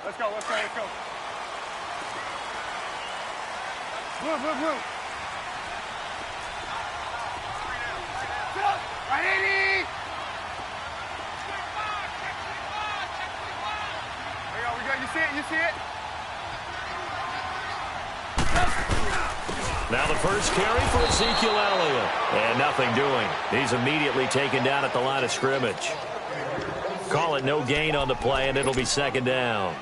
Let's go, let's go, let's go. Move, move, move. Right, 80! There you go, we got, you see it, you see it? Now the first carry for Ezekiel Elliott. And nothing doing. He's immediately taken down at the line of scrimmage. Call it no gain on the play, and it'll be second down.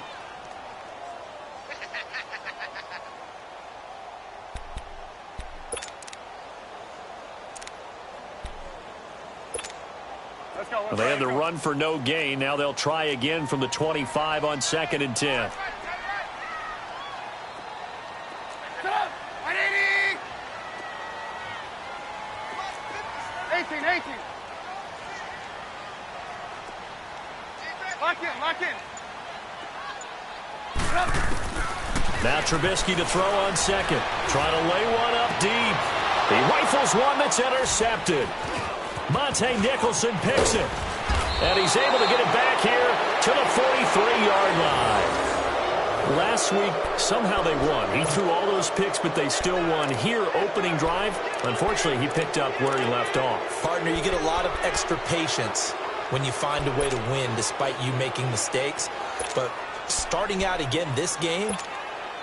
Well, they had the run for no gain. Now they'll try again from the 25 on 2nd and 10. Now Trubisky to throw on second. Trying to lay one up deep. He rifles one that's intercepted. Monte Nicholson picks it. And he's able to get it back here to the 43-yard line. Last week, somehow they won. He threw all those picks, but they still won. Here, opening drive, unfortunately, he picked up where he left off. Partner, you get a lot of extra patience when you find a way to win despite you making mistakes. But starting out again this game,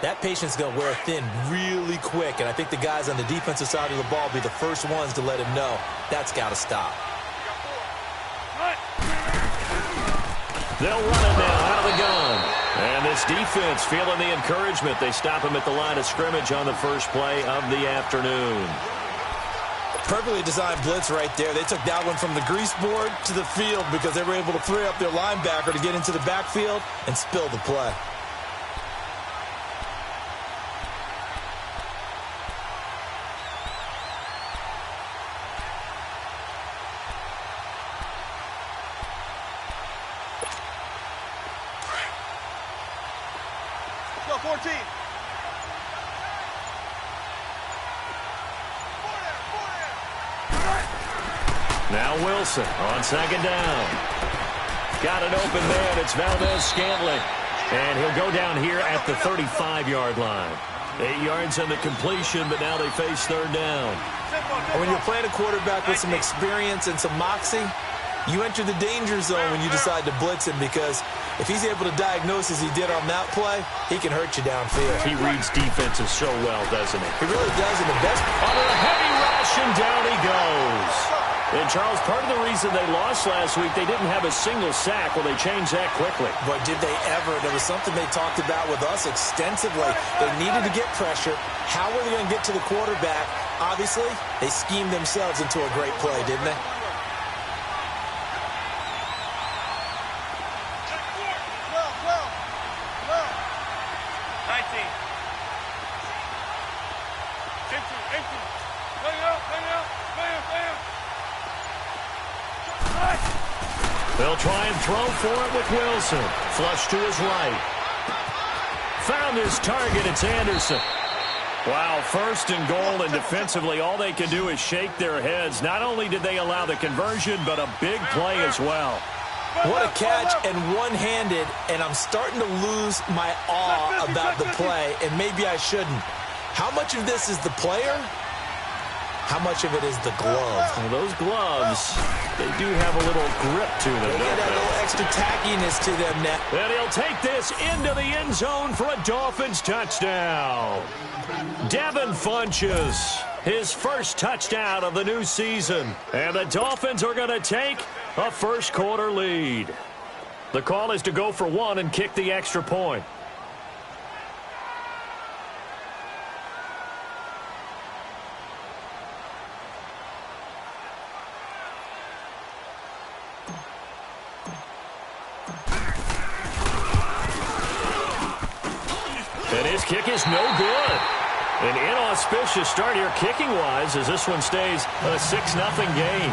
that patience is going to wear thin really quick, and I think the guys on the defensive side of the ball will be the first ones to let him know that's got to stop. They'll run it now out of the gun. And this defense feeling the encouragement. They stop him at the line of scrimmage on the first play of the afternoon. Perfectly designed blitz right there. They took that one from the grease board to the field because they were able to free up their linebacker to get into the backfield and spill the play. Go, 14. Now Wilson on second down. Got it open man. It's Valdez-Scantling. And he'll go down here at the 35-yard line. 8 yards on the completion, but now they face third down. When you're playing a quarterback with some experience and some moxie, you enter the danger zone when you decide to blitz him, because if he's able to diagnose as he did on that play, he can hurt you downfield. He reads defenses so well, doesn't he? He really does, and the best. Under a heavy rush, and down he goes. And, Charles, part of the reason they lost last week, they didn't have a single sack. Well, they changed that quickly. Boy, did they ever. There was something they talked about with us extensively. They needed to get pressure. How were they going to get to the quarterback? Obviously, they schemed themselves into a great play, didn't they? They'll try and throw for it with Wilson. Flush to his right. Found his target. It's Anderson. Wow, first and goal, and defensively all they can do is shake their heads. Not only did they allow the conversion, but a big play as well. What a catch, and one-handed, and I'm starting to lose my awe about the play, and maybe I shouldn't. How much of this is the player? How much of it is the glove? Well, those gloves, they do have a little grip to them. They get that little extra tackiness to them now. And he'll take this into the end zone for a Dolphins touchdown. Devin Funchess, his first touchdown of the new season. And the Dolphins are going to take a first-quarter lead. The call is to go for one and kick the extra point. And his kick is no good. An inauspicious start here kicking-wise as this one stays a 6-0 game.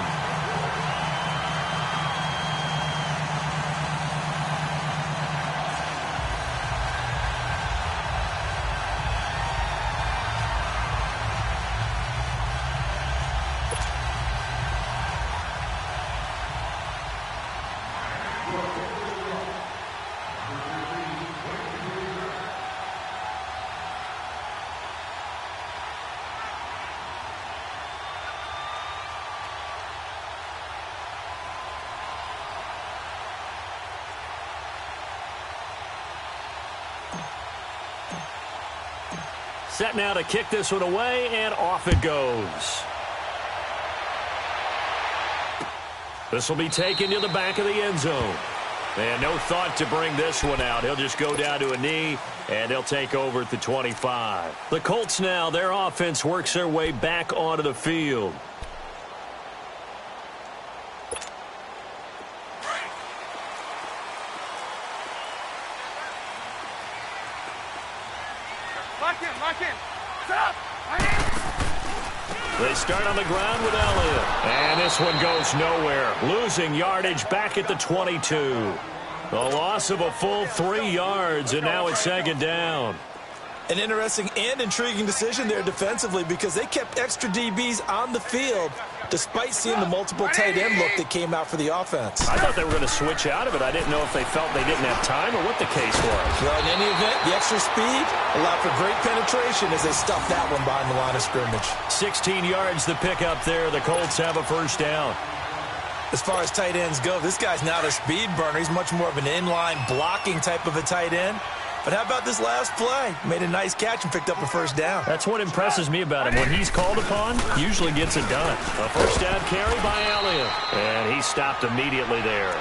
Set now to kick this one away, and off it goes. This will be taken to the back of the end zone. And no thought to bring this one out. He'll just go down to a knee, and they'll take over at the 25. The Colts now, their offense works their way back onto the field. Lock in. Set up. They start on the ground with Elliott. And this one goes nowhere. Losing yardage back at the 22. The loss of a full 3 yards, and now it's second down. An interesting and intriguing decision there defensively because they kept extra DBs on the field despite seeing the multiple tight end look that came out for the offense. I thought they were going to switch out of it. I didn't know if they felt they didn't have time or what the case was. Well, in any event, the extra speed allowed for great penetration as they stuffed that one behind the line of scrimmage. 16 yards to pick up there. The Colts have a first down. As far as tight ends go, this guy's not a speed burner. He's much more of an inline blocking type of a tight end. But how about this last play? Made a nice catch and picked up a first down. That's what impresses me about him. When he's called upon, usually gets it done. A first down carry by Elliott. And he stopped immediately there.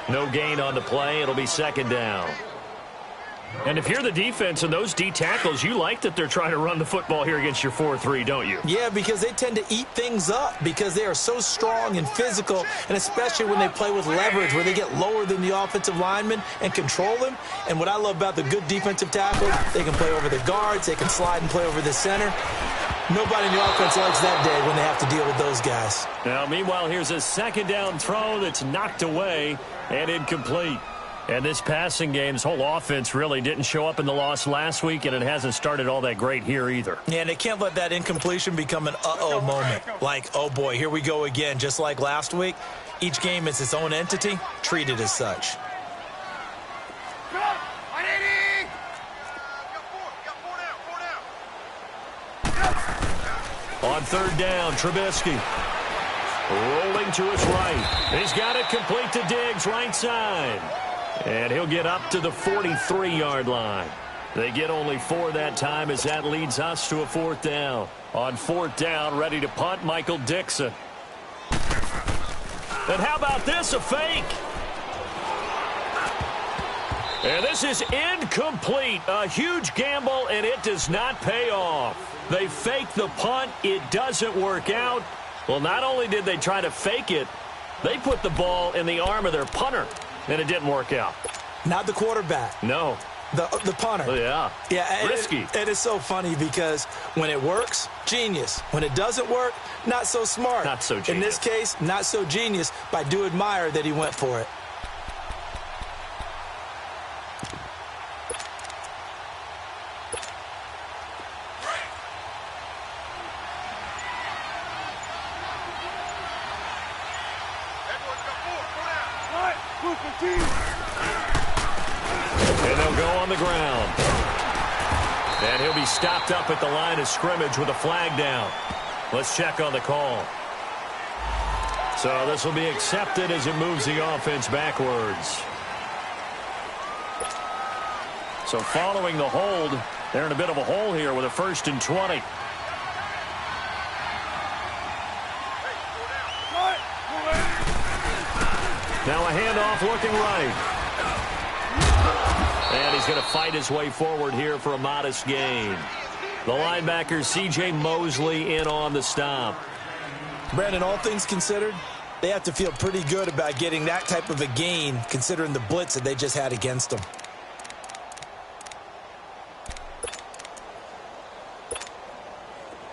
No gain on the play. It'll be second down. And if you're the defense and those D tackles, you like that they're trying to run the football here against your 4-3, don't you? Yeah, because they tend to eat things up because they are so strong and physical, and especially when they play with leverage where they get lower than the offensive linemen and control them. And what I love about the good defensive tackles, they can play over the guards, they can slide and play over the center. Nobody in the offense likes that day when they have to deal with those guys. Now, meanwhile, here's a second down throw that's knocked away and incomplete. And this passing game's whole offense really didn't show up in the loss last week, and it hasn't started all that great here either. Yeah, and they can't let that incompletion become an uh-oh moment. Like, oh, boy, here we go again, just like last week. Each game is its own entity, treated as such. On third down, Trubisky. Rolling to his right. He's got it complete to Diggs, right side. And he'll get up to the 43-yard line. They get only 4 that time as that leads us to a fourth down. On fourth down, ready to punt, Michael Dixon. And how about this, a fake? And this is incomplete. A huge gamble, and it does not pay off. They fake the punt. It doesn't work out. Well, not only did they try to fake it, they put the ball in the arm of their punter. And it didn't work out. Not the quarterback. No. The punter. Oh, yeah. Yeah. Risky. It is so funny because when it works, genius. When it doesn't work, not so smart. Not so genius. In this case, not so genius, but I do admire that he went for it. And they'll go on the ground. And he'll be stopped up at the line of scrimmage with a flag down. Let's check on the call. So this will be accepted as it moves the offense backwards. So following the hold, they're in a bit of a hole here with a 1st and 20. Now a handoff looking right. And he's going to fight his way forward here for a modest gain. The linebacker, C.J. Mosley, in on the stop. Brandon, all things considered, they have to feel pretty good about getting that type of a gain considering the blitz that they just had against them.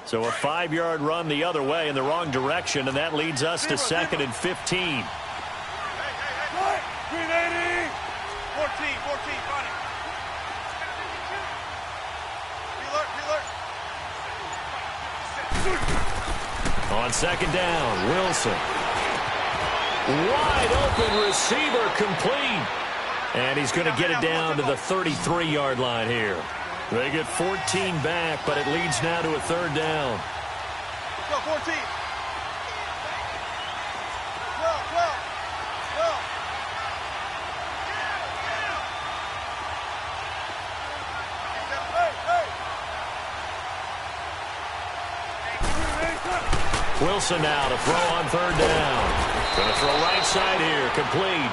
So a 5-yard run the other way in the wrong direction, and that leads us to 2nd and 15. 14, got it. On second down, Wilson. Wide open receiver complete. And he's going to get it down to the 33-yard line here. They get 14 back, but it leads now to a 3rd down. Go, 14. Wilson now to throw on third down. Going to throw right side here, complete.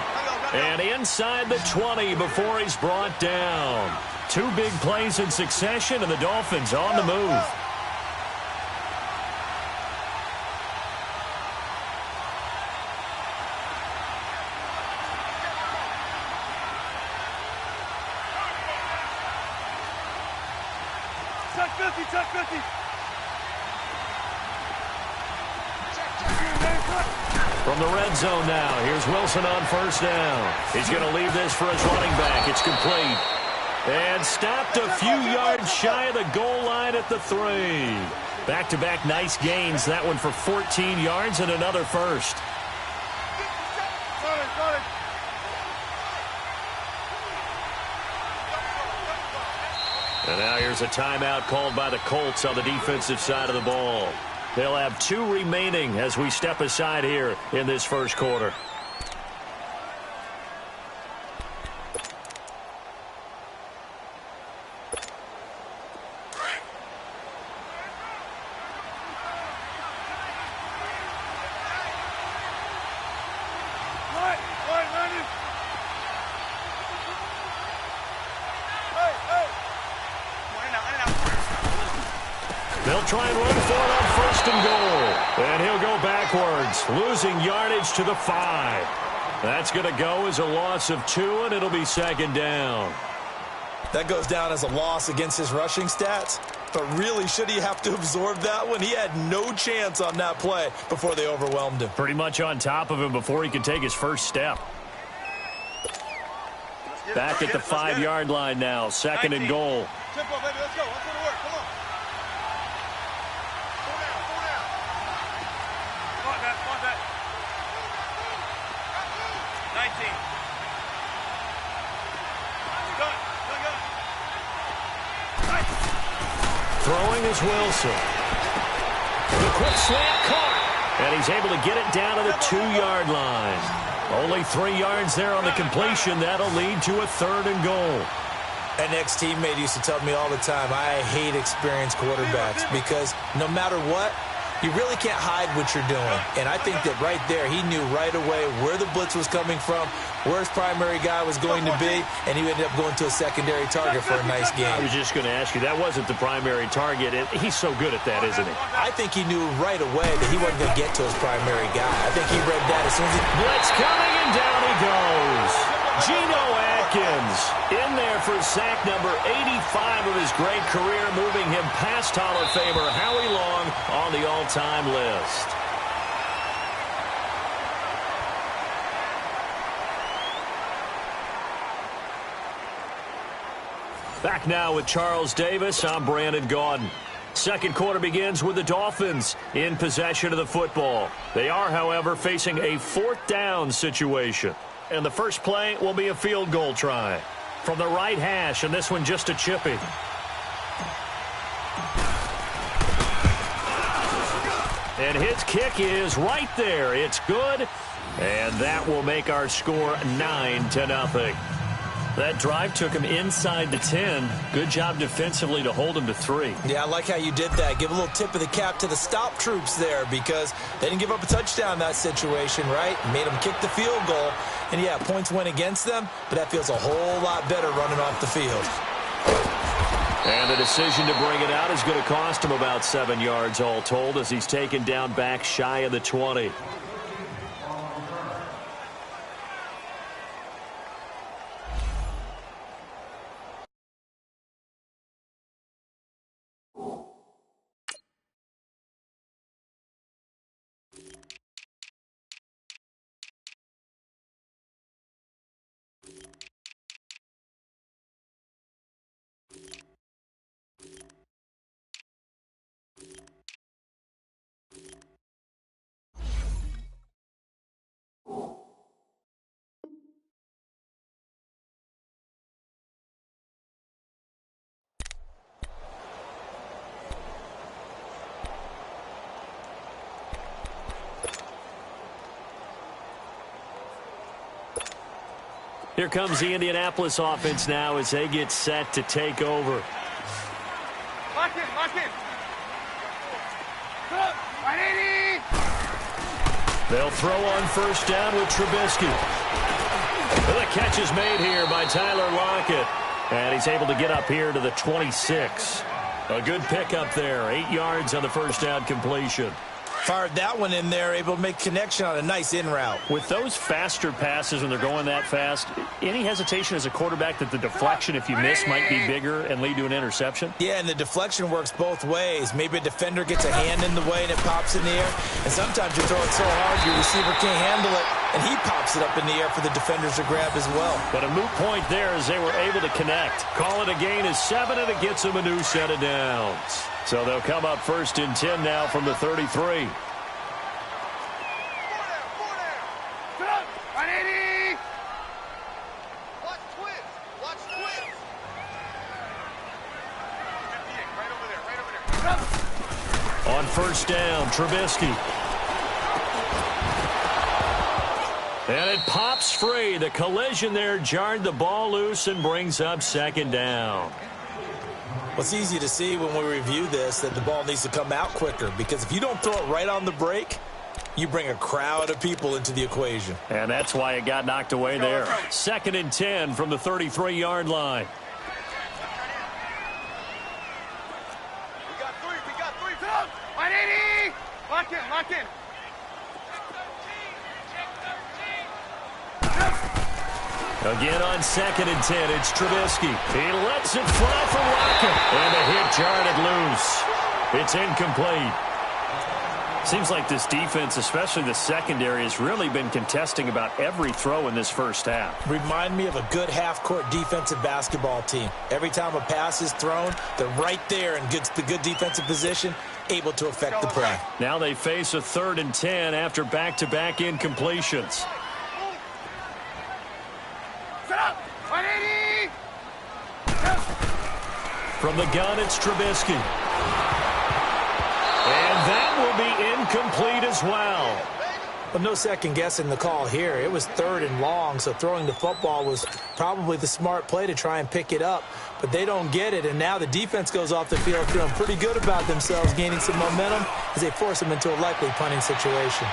And inside the 20 before he's brought down. 2 big plays in succession, and the Dolphins on the move. Check 50, check 50. From the red zone now, here's Wilson on first down. He's going to leave this for his running back. It's complete. And stopped a few yards shy of the goal line at the 3. Back-to-back nice gains. That one for 14 yards and another first. And now here's a timeout called by the Colts on the defensive side of the ball. They'll have 2 remaining as we step aside here in this first quarter. They'll try and run for it on first and goal. And he'll go backwards, losing yardage to the 5. That's going to go as a loss of 2, and it'll be second down. That goes down as a loss against his rushing stats. But really, should he have to absorb that one? He had no chance on that play before they overwhelmed him. Pretty much on top of him before he could take his first step. Back at the 5-yard line now, second and goal. Tempo, baby, let's go. Let's go to work. Come on. Come on, back. 19. Throwing is Wilson. The quick slant caught. And he's able to get it down to the 2-yard line. Only 3 yards there on the completion. That'll lead to a third and goal. An ex-teammate used to tell me all the time, I hate experienced quarterbacks because no matter what, you really can't hide what you're doing. And I think that right there, he knew right away where the blitz was coming from, where his primary guy was going to be, and he ended up going to a secondary target for a nice game. I was just going to ask you, that wasn't the primary target. He's so good at that, isn't he? I think he knew right away that he wasn't going to get to his primary guy. I think he read that as soon as he... Blitz coming, and down he goes. Geno Atkins in there for sack number 85 of his great career, moving him past Hall of Famer Howie Long on the all-time list. Back now with Charles Davis. I'm Brandon Gaudin. Second quarter begins with the Dolphins in possession of the football. They are, however, facing a 4th down situation. And the first play will be a field goal try from the right hash, and this one just a chippy. And his kick is right there. It's good, and that will make our score 9-0. That drive took him inside the 10. Good job defensively to hold him to 3. Yeah, I like how you did that. Give a little tip of the cap to the stop troops there because they didn't give up a touchdown in that situation, right? Made them kick the field goal. And, yeah, points went against them, but that feels a whole lot better running off the field. And the decision to bring it out is going to cost him about 7 yards all told as he's taken down back shy of the 20. Here comes the Indianapolis offense now as they get set to take over. Lock in. Come on, 180. They'll throw on first down with Trubisky. The catch is made here by Tyler Lockett. And he's able to get up here to the 26. A good pickup there. 8 yards on the first down completion. Fired that one in there, able to make connection on a nice in route. With those faster passes when they're going that fast, any hesitation as a quarterback that the deflection, if you miss, might be bigger and lead to an interception? Yeah, and the deflection works both ways. Maybe a defender gets a hand in the way and it pops in the air. And sometimes you throw it so hard your receiver can't handle it, and he pops it up in the air for the defenders to grab as well. But a moot point there as they were able to connect. Call it a gain of 7, and it gets them a new set of downs. So they'll come up first and 10 now from the 33. On first down, Trubisky. And it pops free. The collision there jarred the ball loose and brings up second down. Well, it's easy to see when we review this that the ball needs to come out quicker, because if you don't throw it right on the break, you bring a crowd of people into the equation. And that's why it got knocked away there. Second and 10 from the 33-yard line. We got three. 180! Lock in. Again on second and 10, it's Trubisky. He lets it fly from Lockett. And the hit jarred it loose. It's incomplete. Seems like this defense, especially the secondary, has really been contesting about every throw in this first half. Remind me of a good half-court defensive basketball team. Every time a pass is thrown, they're right there in the good defensive position, able to affect the play. Now they face a third and 10 after back-to-back incompletions. Set up! 180! From the gun, it's Trubisky. And that will be incomplete as well. But no second guessing the call here. It was third and long, so throwing the football was probably the smart play to try and pick it up. But they don't get it, and now the defense goes off the field feeling pretty good about themselves, gaining some momentum as they force them into a likely punting situation.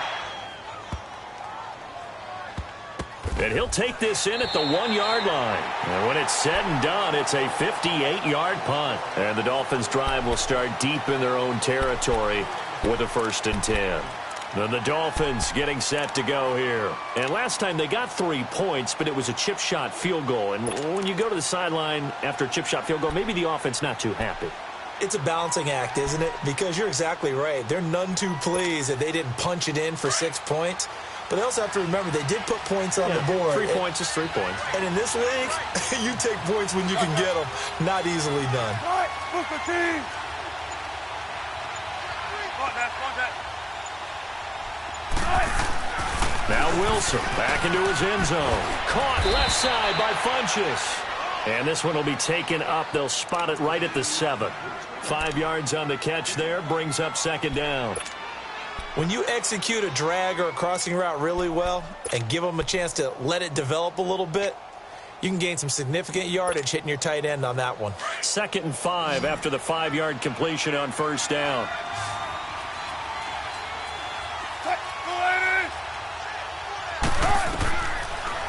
And he'll take this in at the 1-yard line. And when it's said and done, it's a 58-yard punt. And the Dolphins' drive will start deep in their own territory with a first and 10. Then the Dolphins getting set to go here. And last time they got 3 points, but it was a chip shot field goal. And when you go to the sideline after a chip shot field goal, maybe the offense not too happy. It's a balancing act, isn't it? Because you're exactly right. They're none too pleased that they didn't punch it in for 6 points. But they also have to remember they did put points on the board. 3 points is 3 points. And in this league, you take points when you can get them. Not easily done. All right, move the team. Now Wilson back into his end zone. Caught left side by Funchess. And this one will be taken up. They'll spot it right at the 7. 5 yards on the catch there. Brings up second down. When you execute a drag or a crossing route really well and give them a chance to let it develop a little bit, you can gain some significant yardage hitting your tight end on that one. 2nd and 5 after the 5-yard completion on first down.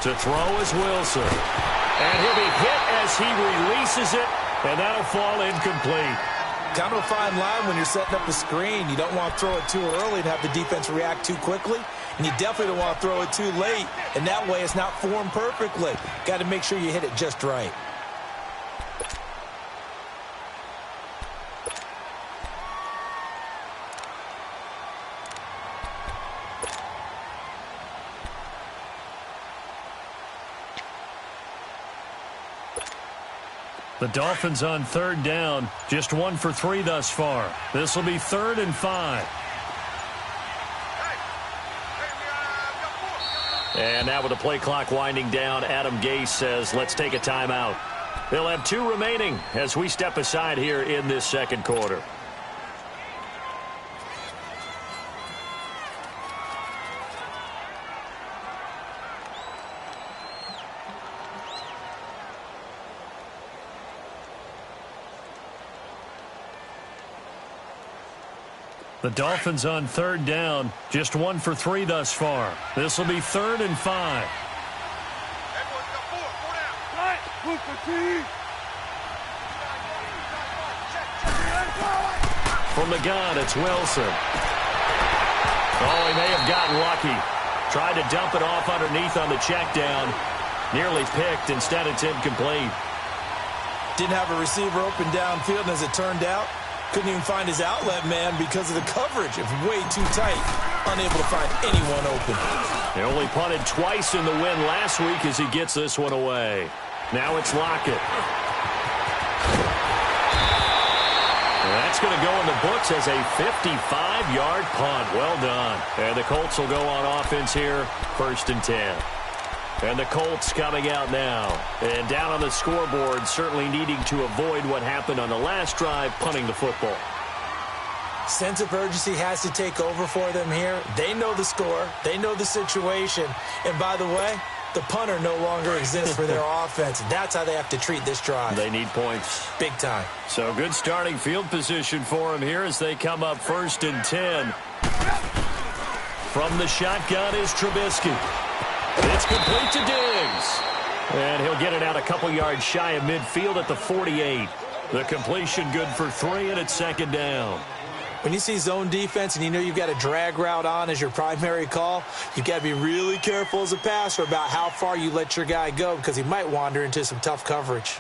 To throw is Wilson. And he'll be hit as he releases it, and that'll fall incomplete. Kind of a fine line when you're setting up the screen. You don't want to throw it too early and have the defense react too quickly. And you definitely don't want to throw it too late. And that way it's not formed perfectly. Got to make sure you hit it just right. The Dolphins on third down, just 1 for 3 thus far. This will be 3rd and 5. And now with the play clock winding down, Adam Gase says, let's take a timeout. They'll have 2 remaining as we step aside here in this second quarter. The Dolphins on third down, just 1 for 3 thus far. This will be 3rd and 5. Everyone's got 4 down. Right. Booster T. From the gun, it's Wilson. Oh, he may have gotten lucky. Tried to dump it off underneath on the check down. Nearly picked. Instead, it's incomplete. Didn't have a receiver open downfield, and as it turned out, couldn't even find his outlet man because of the coverage. It was way too tight. Unable to find anyone open. He only punted twice in the win last week as he gets this one away. Now it's Lockett. That's going to go in the books as a 55-yard punt. Well done. And the Colts will go on offense here, 1st and 10. And the Colts coming out now. And down on the scoreboard, certainly needing to avoid what happened on the last drive, punting the football. Sense of urgency has to take over for them here. They know the score. They know the situation. And by the way, the punter no longer exists for their offense. That's how they have to treat this drive. They need points. Big time. So good starting field position for them here as they come up 1st and 10. From the shotgun is Trubisky. It's complete to Diggs. And he'll get it out a couple yards shy of midfield at the 48. The completion good for 3, and it's 2nd down. When you see zone defense and you know you've got a drag route on as your primary call, you've got to be really careful as a passer about how far you let your guy go because he might wander into some tough coverage.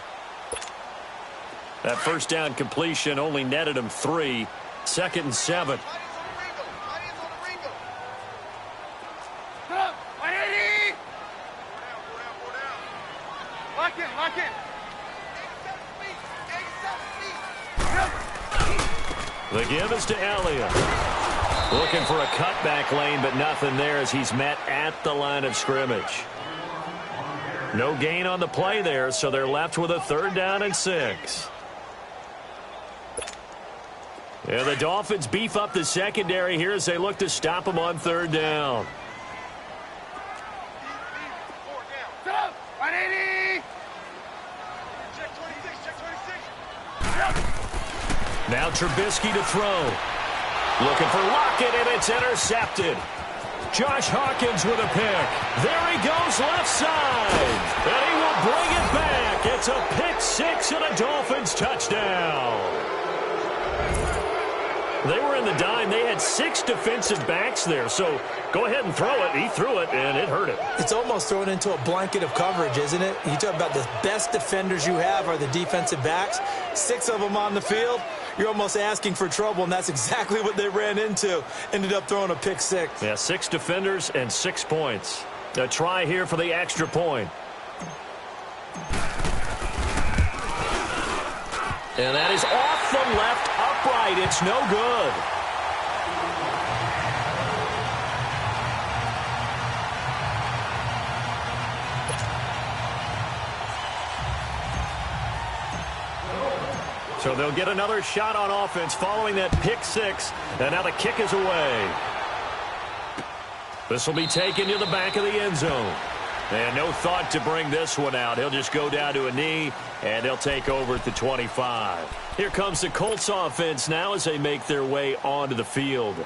That 1st down completion only netted him 3. 2nd and 7. Lock in. The give is to Elliott. Looking for a cutback lane, but nothing there as he's met at the line of scrimmage. No gain on the play there, so they're left with a 3rd down and 6. And the Dolphins beef up the secondary here as they look to stop him on 3rd down. Now Trubisky to throw. Looking for Lockett, and it's intercepted. Josh Hawkins with a pick. There he goes left side. And he will bring it back. It's a pick 6 and a Dolphins touchdown. They were in the dime. They had 6 defensive backs there. So go ahead and throw it. He threw it, and it hurt him. It's almost thrown into a blanket of coverage, isn't it? You talk about the best defenders you have are the defensive backs. 6 of them on the field. You're almost asking for trouble, and that's exactly what they ran into. Ended up throwing a pick 6. Yeah, 6 defenders and 6 points. A try here for the extra point. And that is off the left upright. It's no good. So they'll get another shot on offense following that pick 6. And now the kick is away. This will be taken to the back of the end zone. And no thought to bring this one out. He'll just go down to a knee, and they'll take over at the 25. Here comes the Colts offense now as they make their way onto the field.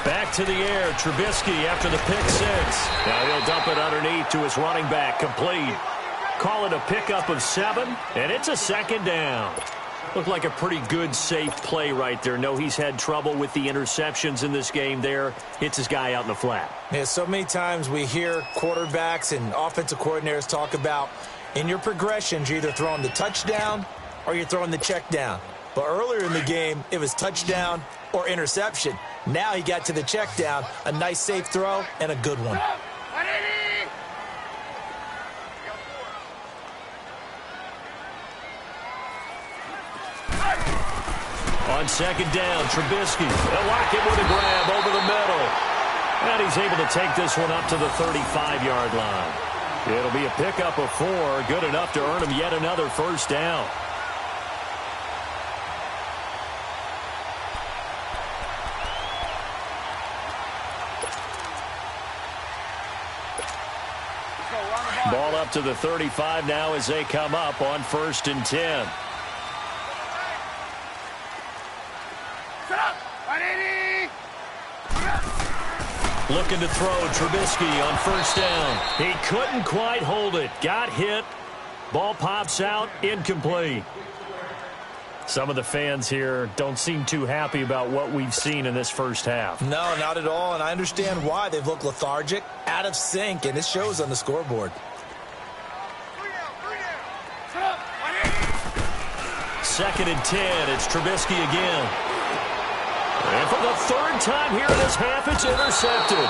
Back to the air, Trubisky after the pick 6. Now he'll dump it underneath to his running back, complete. Call it a pickup of 7, and it's a 2nd down. Looked like a pretty good, safe play right there. No, he's had trouble with the interceptions in this game there. Hits his guy out in the flat. Yeah, so many times we hear quarterbacks and offensive coordinators talk about in your progressions, you're either throwing the touchdown or you're throwing the check down. But earlier in the game, it was touchdown or interception. Now he got to the check down, a nice safe throw, and a good one. On second down, Trubisky. They'll lock him with a grab over the middle. And he's able to take this one up to the 35-yard line. It'll be a pickup of 4, good enough to earn him yet another first down. Ball up to the 35 now as they come up on 1st and 10. Looking to throw, Trubisky on 1st down. He couldn't quite hold it. Got hit. Ball pops out, incomplete. Some of the fans here don't seem too happy about what we've seen in this first half. No, not at all, and I understand why. They've looked lethargic, out of sync, and it shows on the scoreboard. 2nd and 10, it's Trubisky again. And for the 3rd time here in this half, it's intercepted.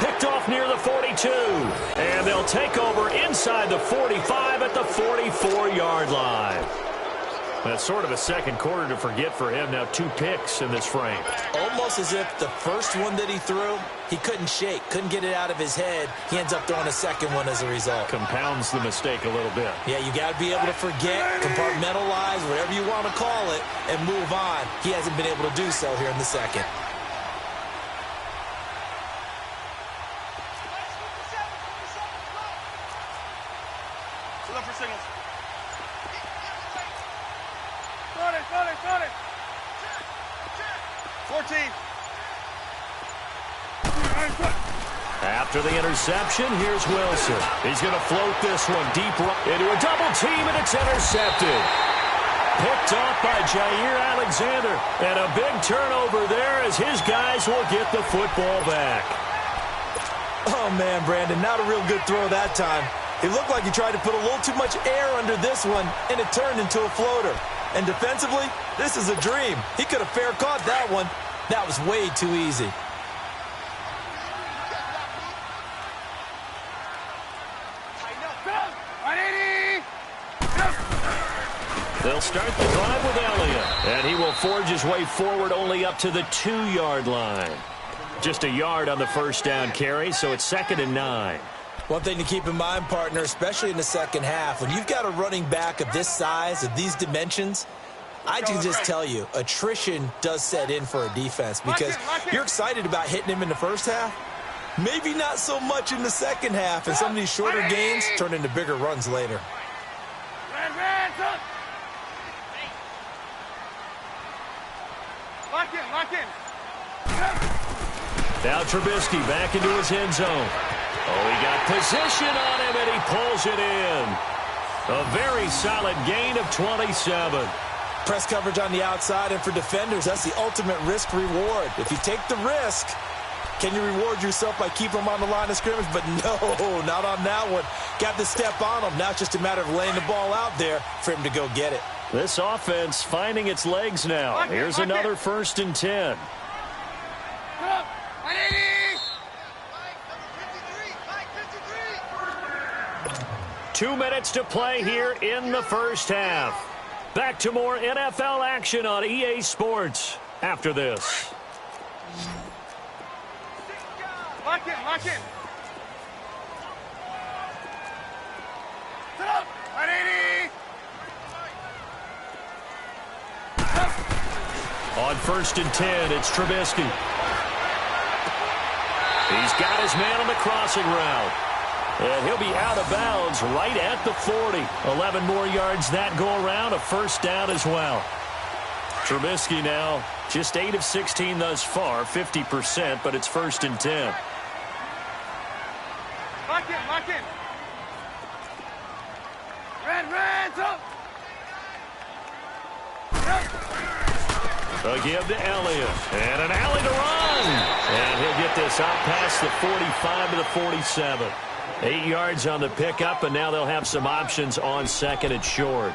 Picked off near the 42. And they'll take over inside the 45 at the 44-yard line. That's sort of a second quarter to forget for him. Now 2 picks in this frame. Almost as if the first one that he threw, he couldn't shake, couldn't get it out of his head. He ends up throwing a second one as a result. Compounds the mistake a little bit. Yeah, you got to be able to forget, compartmentalize, whatever you want to call it, and move on. He hasn't been able to do so here in the second. Look for signals. 14. After the interception, here's Wilson. He's going to float this one deep into a double team, and it's intercepted. Picked off by Jair Alexander. And a big turnover there as his guys will get the football back. Oh, man, Brandon, not a real good throw that time. It looked like he tried to put a little too much air under this one, and it turned into a floater. And defensively, this is a dream. He could have fair caught that one. That was way too easy. They'll start the drive with Elliott, and he will forge his way forward only up to the 2-yard line. Just a yard on the first down carry, so it's 2nd and 9. One thing to keep in mind, partner, especially in the second half, when you've got a running back of this size, of these dimensions, I can just tell you, attrition does set in for a defense because you're excited about hitting him in the first half. Maybe not so much in the second half, and some of these shorter gains turn into bigger runs later. Lock in. Now Trubisky back into his end zone. Oh, he got position on him, and he pulls it in. A very solid gain of 27. Press coverage on the outside, and for defenders, that's the ultimate risk-reward. If you take the risk, can you reward yourself by keeping them on the line of scrimmage? But no, not on that one. Got the step on him. Now it's just a matter of laying the ball out there for him to go get it. This offense finding its legs now. Here's another 1st and 10. 2 minutes to play here in the first half. Back to more NFL action on EA Sports after this. Lock in. On 1st and 10, it's Trubisky. He's got his man on the crossing route. And he'll be out of bounds right at the 40. 11 more yards that go around, a first down as well. Trubisky now just 8 of 16 thus far, 50%, but it's 1st and 10. Lock in. Red, up. A give to Elliott. And an alley to run. And he'll get this out past the 45 to the 47. 8 yards on the pickup, and now they'll have some options on 2nd and short.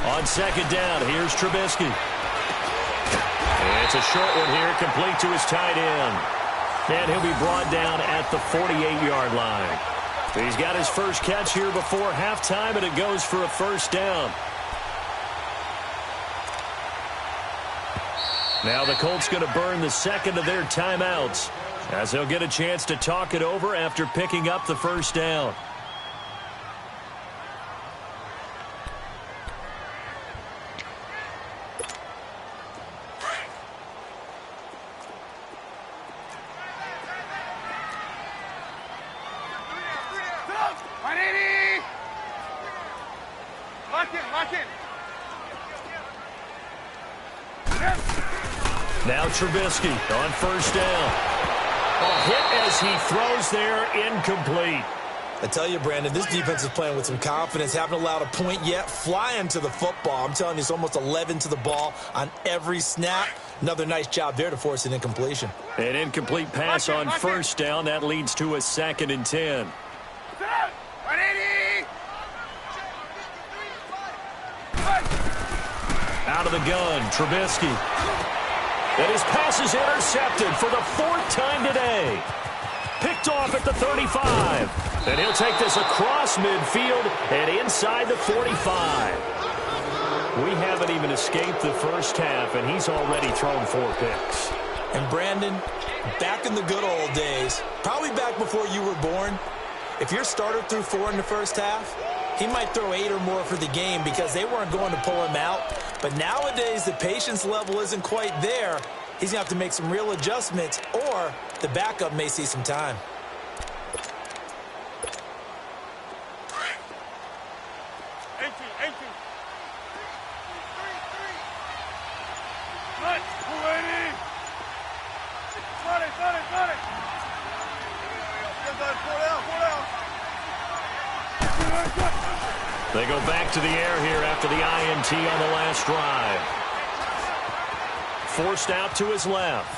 On second down, here's Trubisky. It's a short one here, complete to his tight end. And he'll be brought down at the 48-yard line. He's got his first catch here before halftime, and it goes for a first down. Now the Colts going to burn the second of their timeouts, as they'll get a chance to talk it over after picking up the first down. Now Trubisky on first down. A hit as he throws there, incomplete. I tell you, Brandon, this defense is playing with some confidence. Haven't allowed a point yet. Flying to the football. I'm telling you, it's almost 11 to the ball on every snap. Another nice job there to force an incompletion. An incomplete pass on first down. That leads to a 2nd and 10. Out of the gun, Trubisky. And his pass is intercepted for the 4th time today. Picked off at the 35. And he'll take this across midfield and inside the 45. We haven't even escaped the first half, and he's already thrown 4 picks. And Brandon, back in the good old days, probably back before you were born, if your starter threw 4 in the first half, he might throw 8 or more for the game because they weren't going to pull him out. But nowadays, the patience level isn't quite there. He's going to have to make some real adjustments, or the backup may see some time. They go back to the air here after the INT on the last drive. Forced out to his left.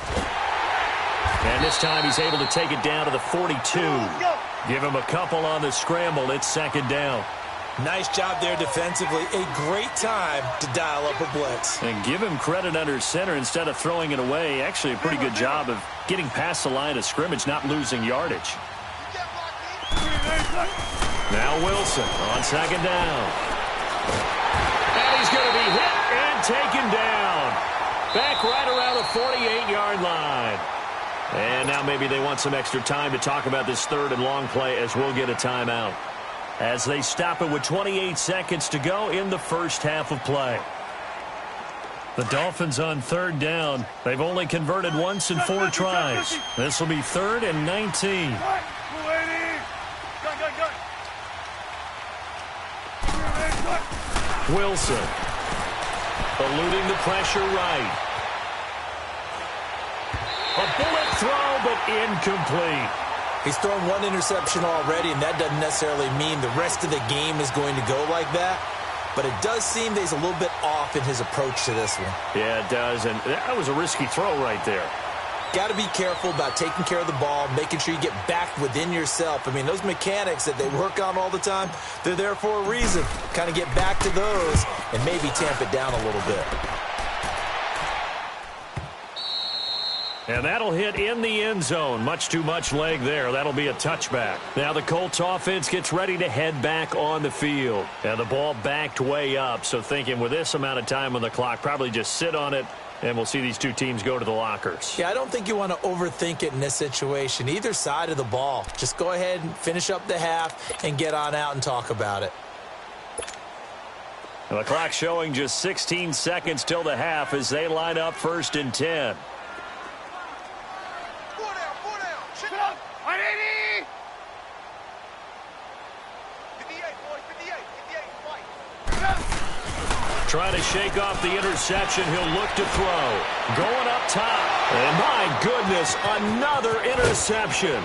And this time he's able to take it down to the 42. Give him a couple on the scramble. It's 2nd down. Nice job there defensively. A great time to dial up a blitz. And give him credit under center instead of throwing it away. Actually, a pretty good job of getting past the line of scrimmage, not losing yardage. Now Wilson on 2nd down. And he's going to be hit and taken down. Back right around the 48-yard line. And now maybe they want some extra time to talk about this 3rd and long play, as we'll get a timeout. As they stop it with 28 seconds to go in the first half of play. The Dolphins on 3rd down. They've only converted once in 4 tries. This will be 3rd and 19. Wilson eluding the pressure right. A bullet throw, but incomplete. He's thrown 1 interception already, and that doesn't necessarily mean the rest of the game is going to go like that. But it does seem that he's a little bit off in his approach to this one. Yeah, it does, and that was a risky throw right there. Got to be careful about taking care of the ball, making sure you get back within yourself. I mean, those mechanics that they work on all the time, they're there for a reason. Kind of get back to those and maybe tamp it down a little bit. And that'll hit in the end zone. Much too much leg there. That'll be a touchback. Now the Colts offense gets ready to head back on the field. And the ball backed way up. So thinking with this amount of time on the clock, probably just sit on it, and we'll see these two teams go to the lockers. Yeah, I don't think you want to overthink it in this situation. Either side of the ball. Just go ahead and finish up the half and get on out and talk about it. And the clock showing just 16 seconds till the half as they line up 1st and 10. Trying to shake off the interception. He'll look to throw. Going up top. And my goodness, another interception.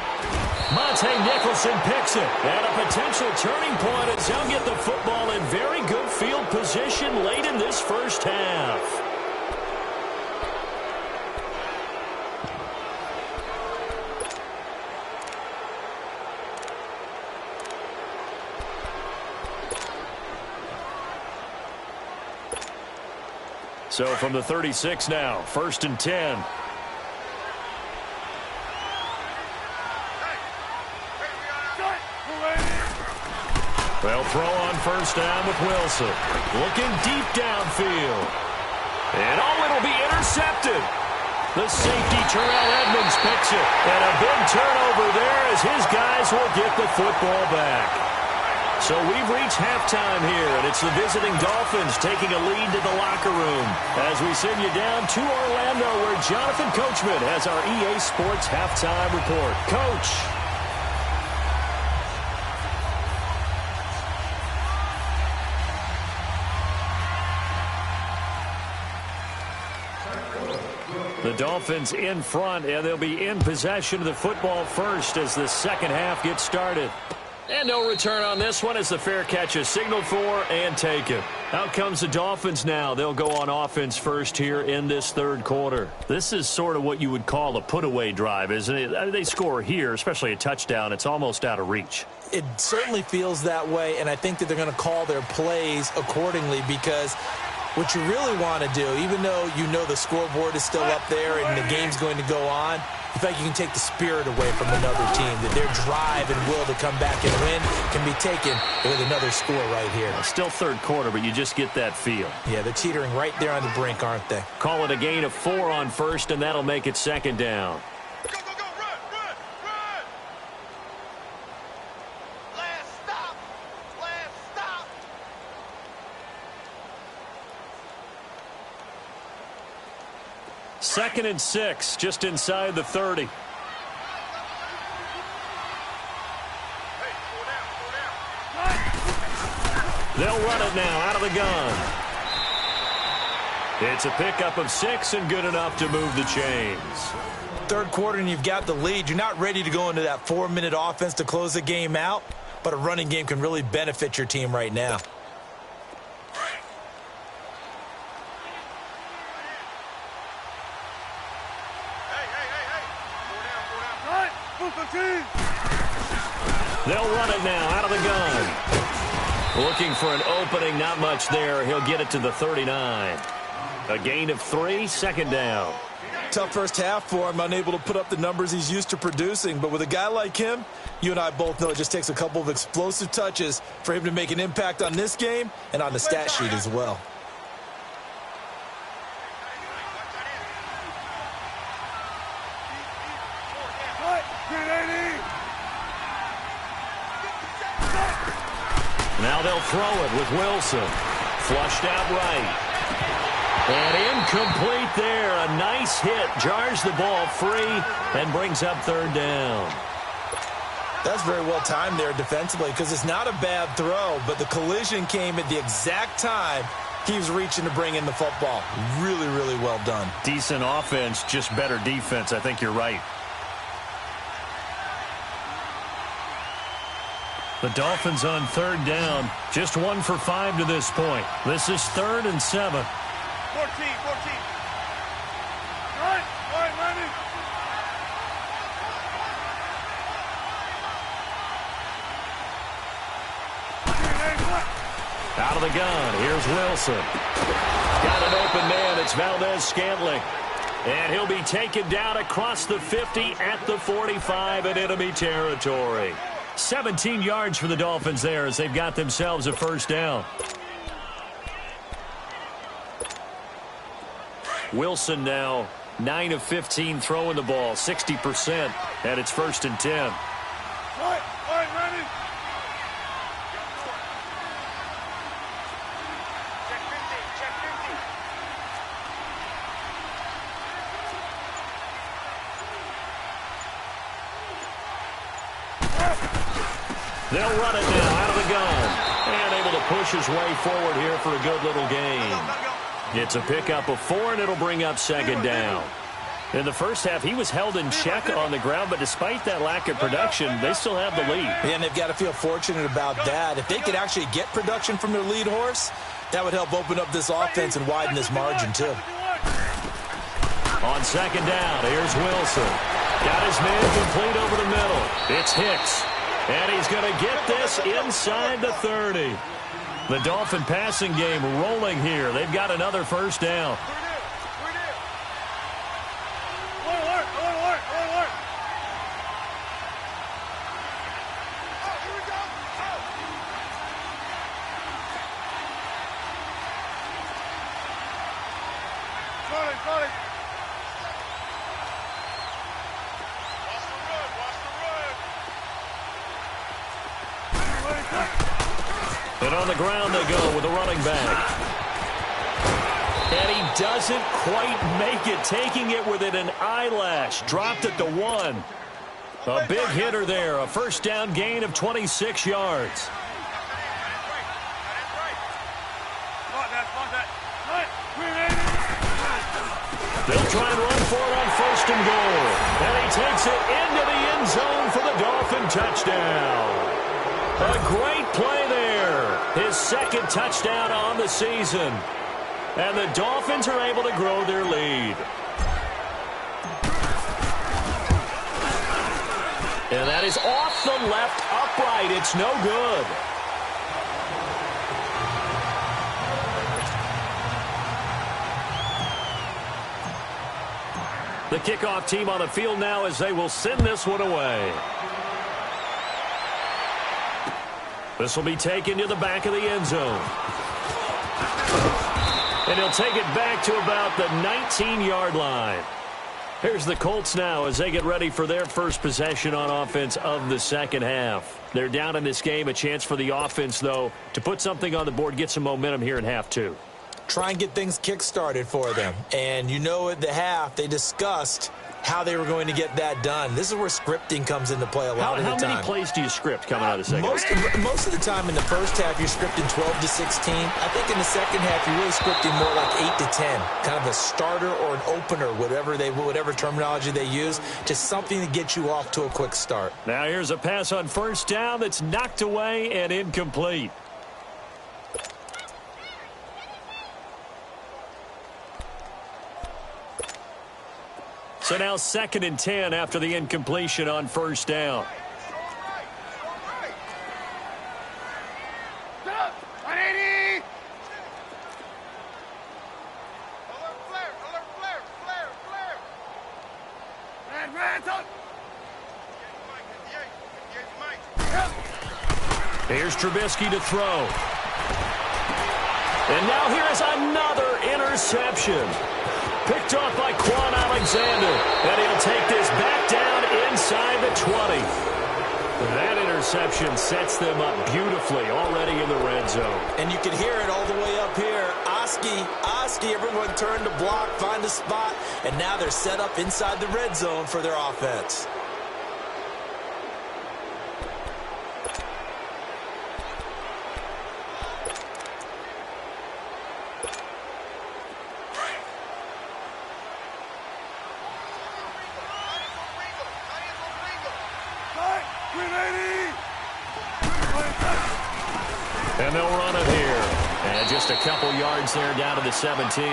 Monte Nicholson picks it. And a potential turning point as he'll get the football in very good field position late in this first half. So from the 36 now, 1st and 10. They'll throw on 1st down with Wilson. Looking deep downfield. And it'll be intercepted. The safety, Terrell Edmonds, picks it. And a big turnover there as his guys will get the football back. So we've reached halftime here, and it's the visiting Dolphins taking a lead to the locker room as we send you down to Orlando, where Jonathan Coachman has our EA Sports halftime report. Coach. The Dolphins in front, and they'll be in possession of the football first as the second half gets started. And no return on this one as the fair catch is signaled for and taken. Out comes the Dolphins now. They'll go on offense first here in this third quarter. This is sort of what you would call a put-away drive, isn't it? They score here, especially a touchdown. It's almost out of reach. It certainly feels that way, and I think that they're going to call their plays accordingly because what you really want to do, even though you know the scoreboard is still up there and the game's going to go on, in fact, you can take the spirit away from another team, that their drive and will to come back and win can be taken with another score right here. Still third quarter, but you just get that feel. Yeah, they're teetering right there on the brink, aren't they? Call it a gain of 4 on 1st, and that'll make it 2nd down. Go, go, go, run, run, run! Last stop! Last stop! Second and 6, just inside the 30. Hey, pull down, pull down. They'll run it now out of the gun. It's a pickup of 6 and good enough to move the chains. Third quarter and you've got the lead. You're not ready to go into that 4-minute offense to close the game out, but a running game can really benefit your team right now. They'll run it now out of the gun. Looking for an opening, not much there. He'll get it to the 39. A gain of 3, 2nd down. Tough first half for him, unable to put up the numbers he's used to producing. But with a guy like him, you and I both know it just takes a couple of explosive touches for him to make an impact on this game and on the stat sheet as well. Now they'll throw it with Wilson. Flushed out right. And incomplete there. A nice hit. Jars the ball free and brings up 3rd down. That's very well timed there defensively because it's not a bad throw, but the collision came at the exact time he was reaching to bring in the football. Really, really well done. Decent offense, just better defense. I think you're right. The Dolphins on 3rd down. Just 1 for 5 to this point. This is 3rd and 7. 14. Right, Lenny. Out of the gun. Here's Wilson. Got an open man. It's Valdez-Scantling. And he'll be taken down across the 50 at the 45 in enemy territory. 17 yards for the Dolphins there as they've got themselves a 1st down. Wilson now 9 of 15 throwing the ball, 60%, and it's 1st and 10. Right, Lenny. Check 50, check 50. They'll run it now out of the gun. And able to push his way forward here for a good little gain. It's a pickup of 4, and it'll bring up 2nd down. In the first half, he was held in check on the ground, but despite that lack of production, they still have the lead. And they've got to feel fortunate about that. If they could actually get production from their lead horse, that would help open up this offense and widen this margin, too. On 2nd down, here's Wilson. Got his man complete over the middle. It's Hicks. And he's going to get this inside the 30. The Dolphin passing game rolling here. They've got another first down. And on the ground they go with a running back. And he doesn't quite make it, taking it within an eyelash. Dropped at the 1. A big hitter there. A first down gain of 26 yards. They'll try and run for it on first and goal. And he takes it into the end zone for the Dolphin touchdown. A great play there. His second touchdown on the season. And the Dolphins are able to grow their lead. And that is off the left upright. It's no good. The kickoff team on the field now as they will send this one away. This will be taken to the back of the end zone. And he'll take it back to about the 19-yard line. Here's the Colts now as they get ready for their first possession on offense of the second half. They're down in this game. A chance for the offense, though, to put something on the board, get some momentum here in half two. Try and get things kick-started for them. And you know at the half, they discussed how they were going to get that done. This is where scripting comes into play a lot of the time. How many plays do you script coming out of the second half? Most of the time in the first half, you're scripting 12 to 16. I think in the second half, you're really scripting more like 8 to 10. Kind of a starter or an opener, whatever terminology they use. Just something to get you off to a quick start. Now here's a pass on first down that's knocked away and incomplete. So now 2nd and 10 after the incompletion on first down. Here's Trubisky to throw. And now here is another interception. Picked off by Quan Alexander. And he'll take this back down inside the 20. That interception sets them up beautifully already in the red zone. And you can hear it all the way up here. Oski, everyone turned to block, find a spot, and now they're set up inside the red zone for their offense. And they'll run it here. And just a couple yards there down to the 17.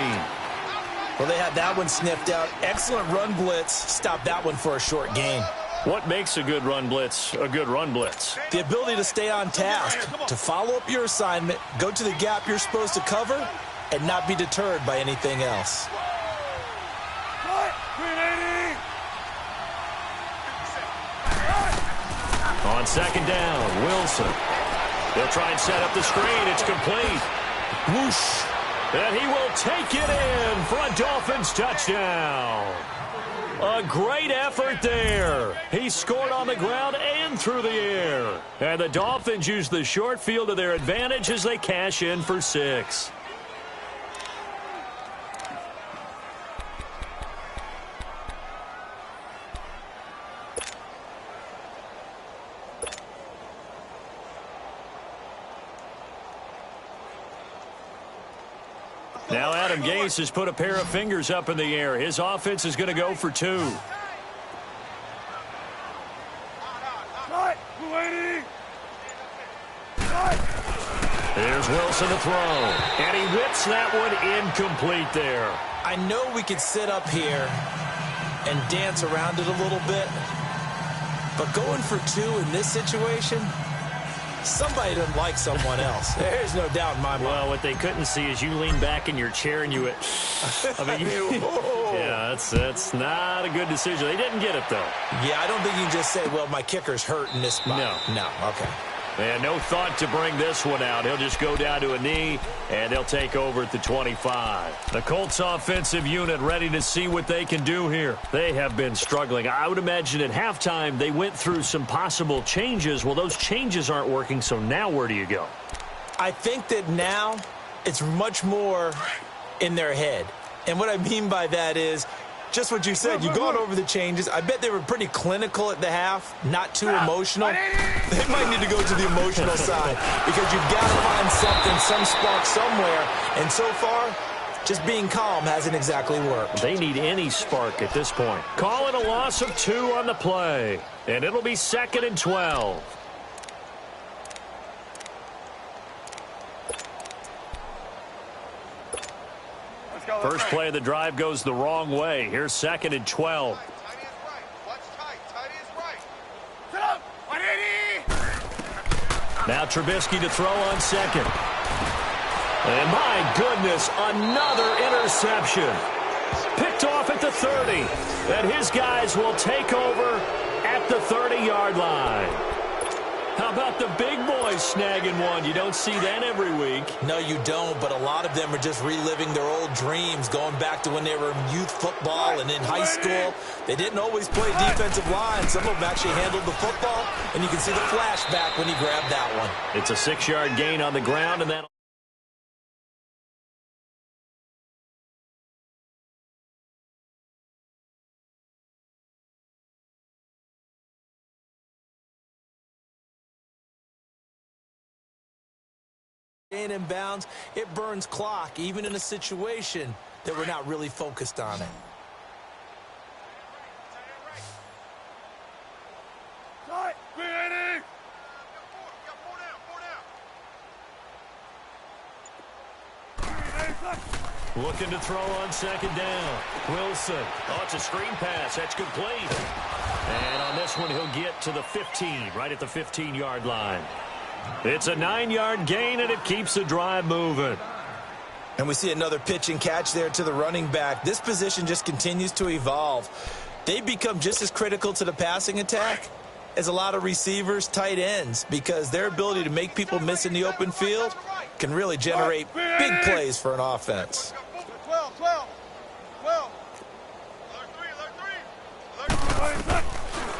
Well, they had that one sniffed out. Excellent run blitz. Stop that one for a short gain. What makes a good run blitz a good run blitz? The ability to stay on task, to follow up your assignment, go to the gap you're supposed to cover, and not be deterred by anything else. On second down, Wilson. They'll try and set up the screen. It's complete. Whoosh. And he will take it in for a Dolphins touchdown. A great effort there. He scored on the ground and through the air. And the Dolphins use the short field to their advantage as they cash in for 6. Now Adam Gase has put a pair of fingers up in the air. His offense is going to go for 2. There's Wilson to throw. And he whips that one incomplete there. I know we could sit up here and dance around it a little bit, but going for 2 in this situation, Somebody doesn't like someone else. There's no doubt in my mind. Well, what they couldn't see is you lean back in your chair and you went, I mean, yeah, that's not a good decision. They didn't get it, though. Yeah, I don't think you can just say, well, my kicker's hurt in this spot. No, okay. And no thought to bring this one out. He'll just go down to a knee, and they'll take over at the 25. The Colts offensive unit ready to see what they can do here. They have been struggling. I would imagine at halftime they went through some possible changes. Well, those changes aren't working, so now where do you go? I think that now it's much more in their head. And what I mean by that is just what you said. You've gone over the changes. I bet they were pretty clinical at the half, not too emotional. They might need to go to the emotional side because you've got to find something, some spark somewhere. And so far, just being calm hasn't exactly worked. They need any spark at this point. Calling a loss of 2 on the play. And it'll be 2nd and 12. First play of the drive goes the wrong way. Here's 2nd and 12. Now Trubisky to throw on 2nd. And my goodness, another interception. Picked off at the 30. And his guys will take over at the 30-yard line. How about the big boys snagging one? You don't see that every week. No, you don't, but a lot of them are just reliving their old dreams, going back to when they were in youth football and in high school. They didn't always play defensive line. Some of them actually handled the football, and you can see the flashback when he grabbed that one. It's a 6-yard gain on the ground, and that. In bounds, it burns clock, even in a situation that we're not really focused on it. Looking to throw on 2nd down. Wilson. Oh, it's a screen pass. That's complete. And on this one, he'll get to the 15, right at the 15-yard line. It's a 9-yard gain, and it keeps the drive moving. And we see another pitch and catch there to the running back. This position just continues to evolve. They become just as critical to the passing attack as a lot of receivers, tight ends, because their ability to make people miss in the open field can really generate big plays for an offense. 12.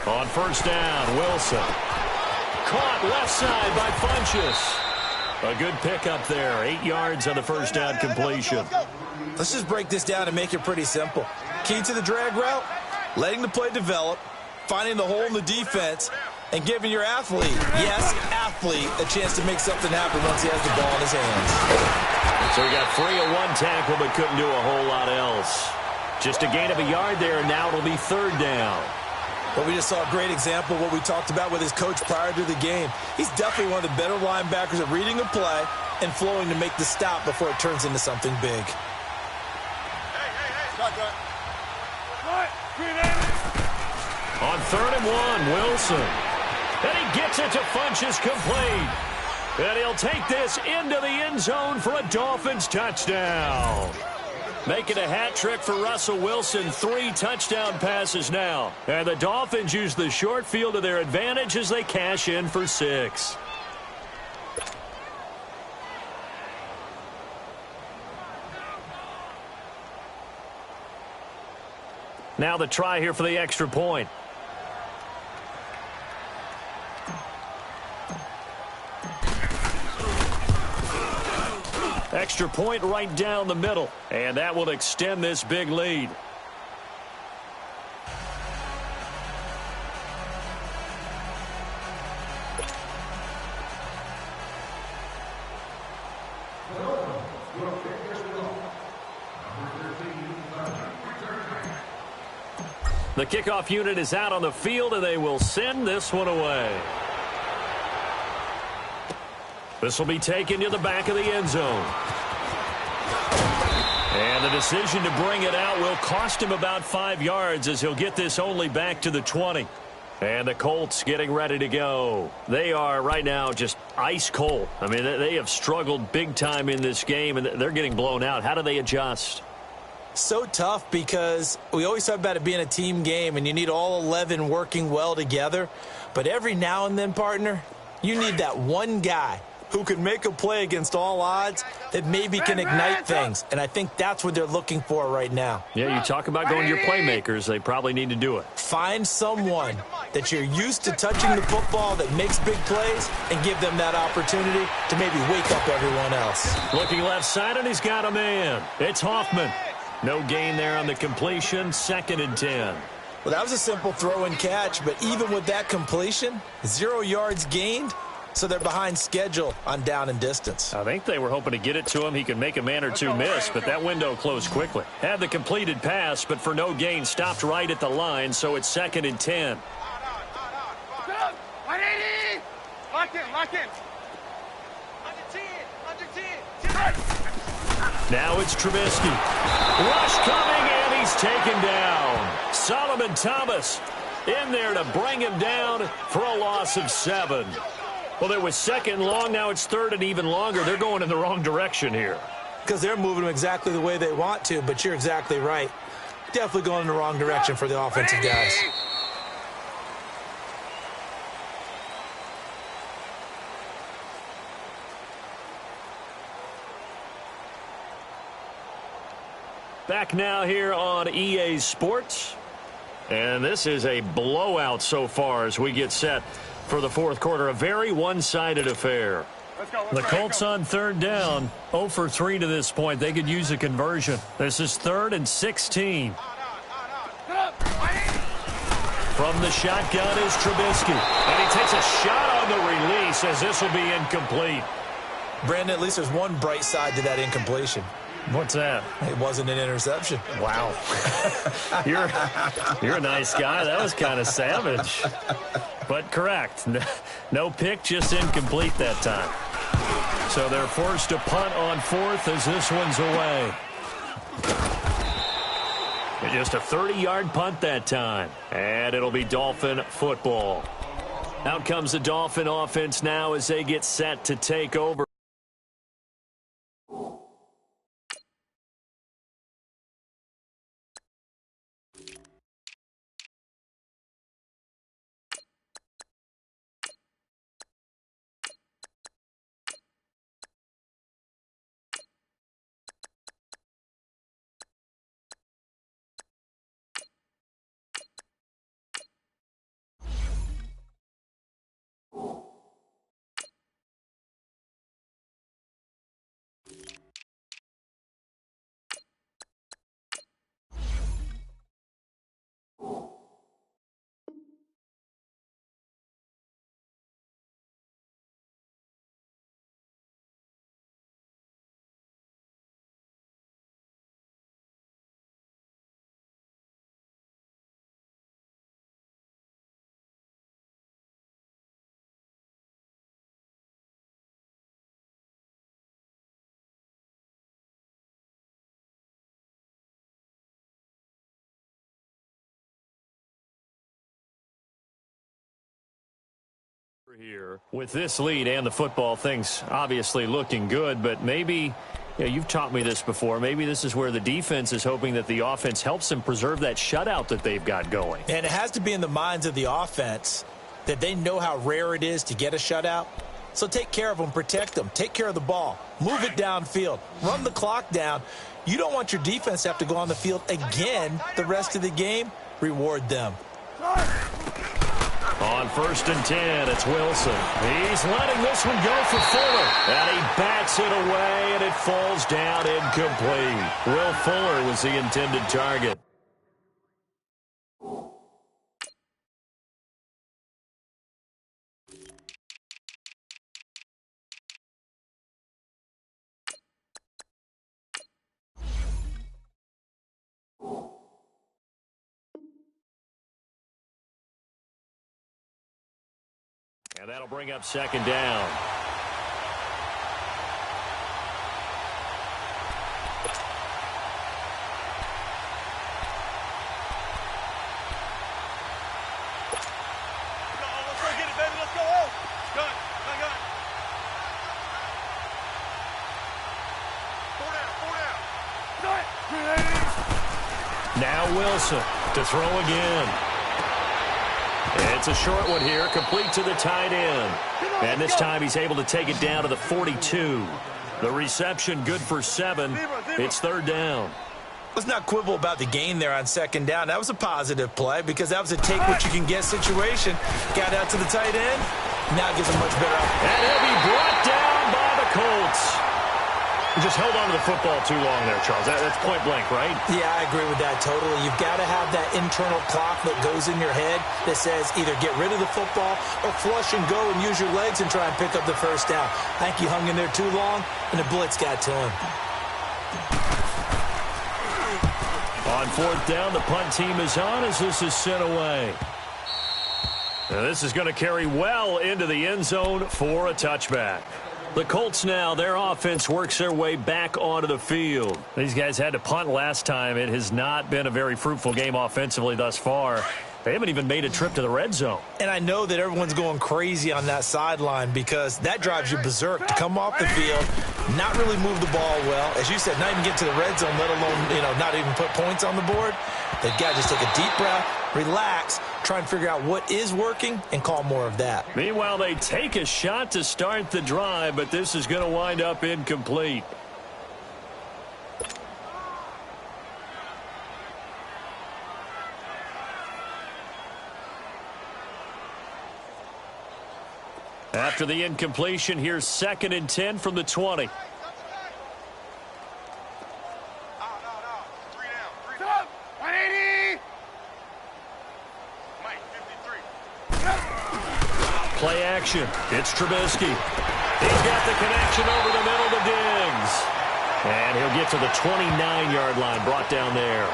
On 1st down, Wilson. Caught left side by Funchess. A good pickup there. 8 yards on the 1st down completion. Let's just break this down and make it pretty simple. Key to the drag route, letting the play develop, finding the hole in the defense, and giving your athlete, yes, athlete, a chance to make something happen once he has the ball in his hands. So he got free of 1 tackle but couldn't do a whole lot else. Just a gain of a yard there, and now it'll be 3rd down. But we just saw a great example of what we talked about with his coach prior to the game. He's definitely one of the better linebackers at reading a play and flowing to make the stop before it turns into something big. On 3rd and 1, Wilson. And he gets it to Funchess complete. And he'll take this into the end zone for a Dolphins touchdown. Making a hat trick for Russell Wilson. 3 touchdown passes now. And the Dolphins use the short field to their advantage as they cash in for 6. Now the try here for the extra point. Extra point right down the middle. And that will extend this big lead. The kickoff unit is out on the field, and they will send this one away. This will be taken to the back of the end zone. And the decision to bring it out will cost him about 5 yards as he'll get this only back to the 20. And the Colts getting ready to go. They are right now just ice cold. I mean, they have struggled big time in this game, and they're getting blown out. How do they adjust? So tough because we always talk about it being a team game, and you need all 11 working well together. But every now and then, partner, you need that one guy who can make a play against all odds that maybe can ignite things. And I think that's what they're looking for right now. Yeah, you talk about going to your playmakers. They probably need to do it. Find someone that you're used to touching the football that makes big plays and give them that opportunity to maybe wake up everyone else. Looking left side, and he's got a man. It's Hoffman. No gain there on the completion. 2nd and 10. Well, that was a simple throw and catch, but even with that completion, 0 yards gained. So they're behind schedule on down and distance. I think they were hoping to get it to him. He could make a man or two miss, but that window closed quickly. Had the completed pass, but for no gain, stopped right at the line, so it's 2nd and 10. Lock in, lock in. Under 10. Now it's Trubisky. Rush coming, and he's taken down. Solomon Thomas in there to bring him down for a loss of 7. Well, it was 2nd and long. Now it's 3rd and even longer. They're going in the wrong direction here. Because they're moving them exactly the way they want to, but you're exactly right. Definitely going in the wrong direction for the offensive guys. Back now here on EA Sports. And this is a blowout so far as we get set for the 4th quarter. A very one-sided affair. The Colts on 3rd down. 0 for 3 to this point. They could use a conversion. This is 3rd and 16. From the shotgun is Trubisky. And he takes a shot on the release as this will be incomplete. Brandon, at least there's one bright side to that incompletion. What's that? It wasn't an interception. Wow. You're a nice guy. That was kind of savage. But correct. No pick, just incomplete that time. So they're forced to punt on 4th as this one's away. Just a 30-yard punt that time. And it'll be Dolphin football. Out comes the Dolphin offense now as they get set to take over. Here with this lead and the football, things obviously looking good, but maybe you've taught me this before. Maybe this is where the defense is hoping that the offense helps them preserve that shutout that they've got going. And it has to be in the minds of the offense that they know how rare it is to get a shutout. So take care of them, protect them, take care of the ball, move it downfield, run the clock down. You don't want your defense to have to go on the field again the rest of the game. Reward them. On 1st and 10, it's Wilson. He's letting this one go for Fuller. And he bats it away, and it falls down incomplete. Will Fuller was the intended target. And that'll bring up 2nd down. Now Wilson to throw again. It's a short one here, complete to the tight end. And this time he's able to take it down to the 42. The reception good for 7. It's third down. Let's not quibble about the gain there on second down. That was a positive play because that was a take-what-you-can-get situation. Got out to the tight end. Now it gives him much better opportunity. And he'll be brought down by the Colts. Just held on to the football too long there, Charles. That's point blank, right? Yeah, I agree with that totally. You've got to have that internal clock that goes in your head that says either get rid of the football or flush and go and use your legs and try and pick up the first down. I think he hung in there too long, and the blitz got to him. On fourth down, the punt team is on as this is sent away. Now this is going to carry well into the end zone for a touchback. The Colts now, their offense works their way back onto the field. These guys had to punt last time. It has not been a very fruitful game offensively thus far. They haven't even made a trip to the red zone. And I know that everyone's going crazy on that sideline because that drives you berserk to come off the field, not really move the ball well. As you said, not even get to the red zone, let alone, not even put points on the board. They've got to just take a deep breath, relax, try and figure out what is working and call more of that. Meanwhile, they take a shot to start the drive, but this is going to wind up incomplete. After the incompletion, here's 2nd and 10 from the 20. No. 3 down. 180. Mike, 53. Play action. It's Trubisky. He's got the connection over the middle to Diggs. And he'll get to the 29-yard line, brought down there.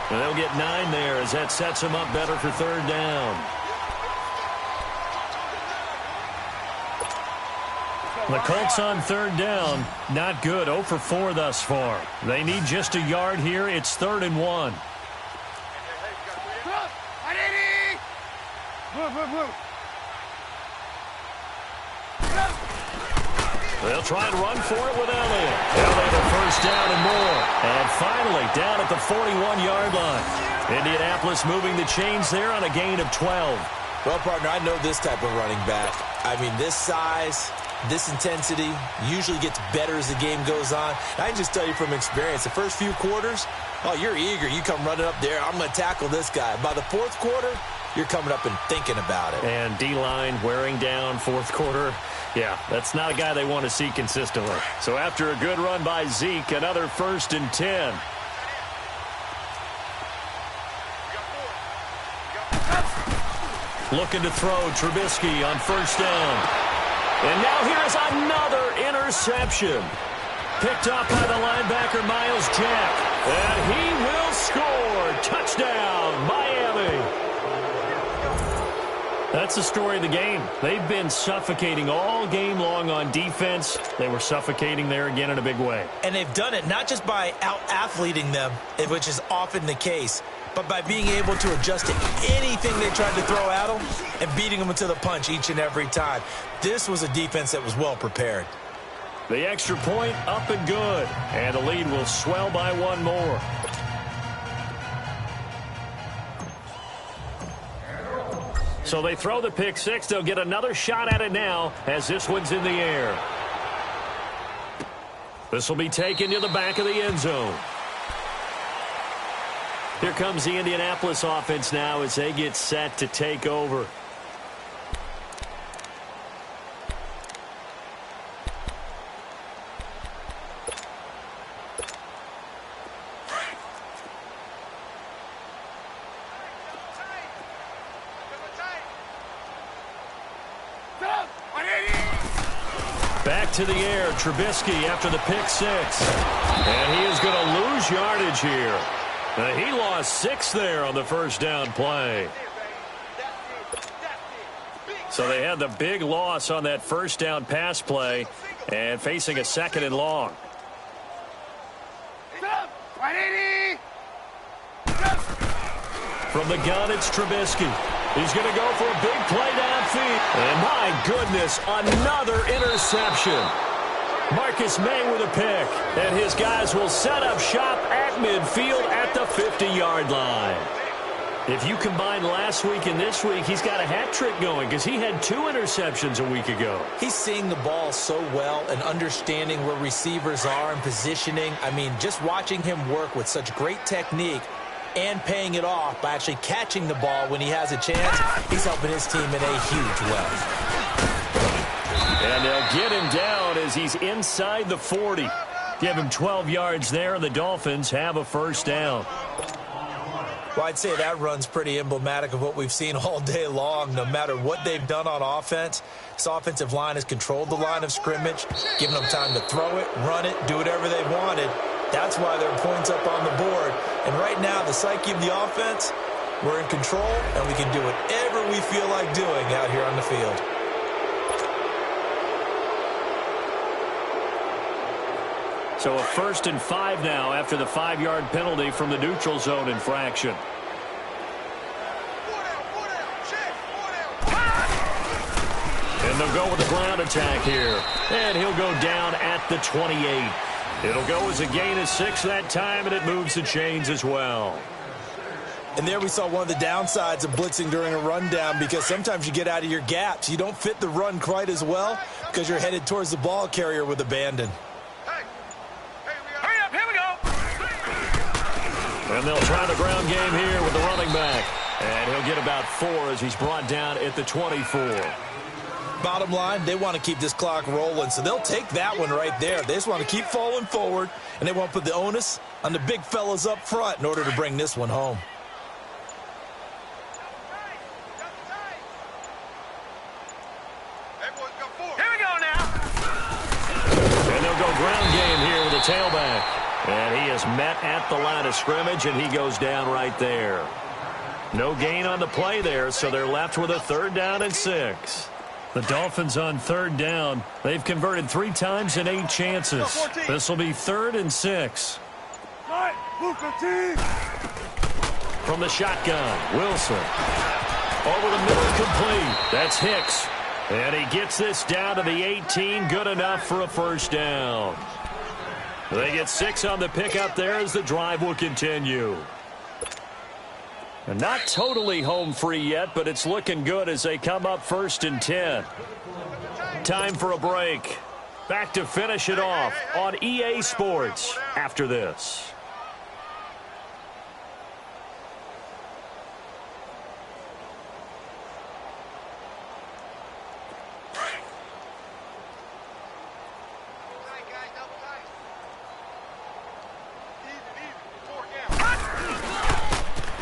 And they'll get 9 there as that sets him up better for third down. The Colts on third down, not good, 0 for 4 thus far. They need just a yard here. It's 3rd and 1. They'll try and run for it with Elliott. They'll have a first down and more. And finally, down at the 41-yard line. Indianapolis moving the chains there on a gain of 12. Well, partner, I know this type of running back. I mean, this size, this intensity usually gets better as the game goes on. I can just tell you from experience, the first few quarters, oh, you're eager. You come running up there, I'm going to tackle this guy. By the fourth quarter, you're coming up and thinking about it. And D-line wearing down fourth quarter. Yeah, that's not a guy they want to see consistently. So after a good run by Zeke, another 1st and 10. Looking to throw, Trubisky on first down. And now here's another interception. Picked up by the linebacker, Miles Jack. And he will score. Touchdown, Miami. That's the story of the game. They've been suffocating all game long on defense. They were suffocating there again in a big way. And they've done it not just by out-athleting them, which is often the case, but by being able to adjust to anything they tried to throw at them and beating them to the punch each and every time. This was a defense that was well prepared. The extra point up and good. And the lead will swell by 1 more. So they throw the pick six. They'll get another shot at it now as this one's in the air. This will be taken to the back of the end zone. Here comes the Indianapolis offense now as they get set to take over. Back to the air, Trubisky after the pick six. And he is going to lose yardage here. He lost 6 there on the first down play. So they had the big loss on that first down pass play and facing a 2nd and long. From the gun, it's Trubisky. He's going to go for a big play downfield. And my goodness, another interception. Marcus May with a pick. And his guys will set up shop at midfield at the 50-yard line. If you combine last week and this week, he's got a hat trick going because he had 2 interceptions a week ago. He's seeing the ball so well and understanding where receivers are and positioning. I mean, just watching him work with such great technique and paying it off by actually catching the ball when he has a chance, he's helping his team in a huge way. And they'll get him down as he's inside the 40. Give him 12 yards there, and the Dolphins have a first down. Well, I'd say that run's pretty emblematic of what we've seen all day long. No matter what they've done on offense, this offensive line has controlled the line of scrimmage, given them time to throw it, run it, do whatever they wanted. That's why there are points up on the board. And right now, the psyche of the offense, we're in control, and we can do whatever we feel like doing out here on the field. So a 1st and 5 now after the 5-yard penalty from the neutral zone infraction. And they'll go with the ground attack here. And he'll go down at the 28. It'll go as a gain of 6 that time, and it moves the chains as well. And there we saw one of the downsides of blitzing during a rundown, because sometimes you get out of your gaps. You don't fit the run quite as well because you're headed towards the ball carrier with abandon. And they'll try the ground game here with the running back. And he'll get about 4 as he's brought down at the 24. Bottom line, they want to keep this clock rolling, so they'll take that one right there. They just want to keep falling forward, and they want to put the onus on the big fellas up front in order to bring this one home. Here we go now. And they'll go ground game here with the tailback. And he is met at the line of scrimmage, and he goes down right there. No gain on the play there, so they're left with a 3rd down and 6. The Dolphins on 3rd down. They've converted 3 times in 8 chances. This will be 3rd and 6. From the shotgun, Wilson. Over the middle, complete. That's Hicks. And he gets this down to the 18, good enough for a first down. They get 6 on the pickup there as the drive will continue. And not totally home free yet, but it's looking good as they come up 1st and 10. Time for a break. Back to finish it off on EA Sports after this.